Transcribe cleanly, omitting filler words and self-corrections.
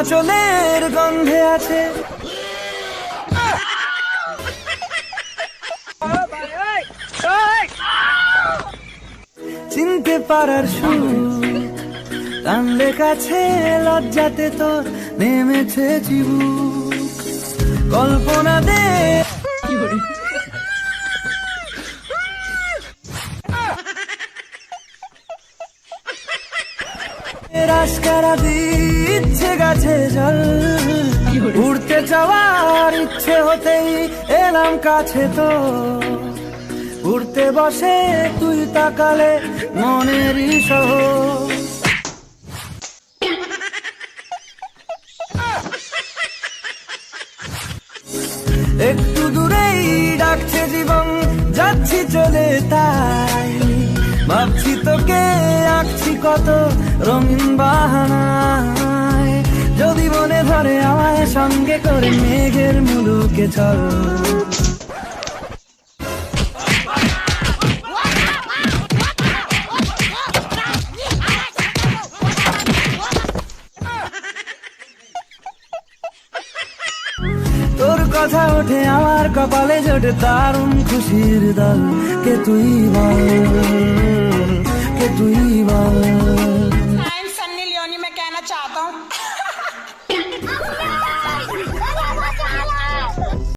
আঁচলের গন্ধে আছে চিনতে পারার সুখ, টানলে কাছে লজ্জাতে তোর নেমেছে চিবুক। কল্পনা দে রাস্কারা দিচ্ছে গাছে জল, উড়তে যাওয়ার ইচ্ছে হতেই এলাম কাছে তো। উড়তে বসে তুই তাকালে মনেরই শহর। একটু দূরেই ডাকছে জীবন, যাচ্ছি চলে তাই ভাবছি তোকে আঁকছি কত রঙিন বাহানায়। যদি মনে ধরে আমায় সঙ্গে করে মেঘের মুলুকে চল। তোর কথা ওঠে আমার কপালে জোটে দারুণ খুশির দল, কে তুই বল।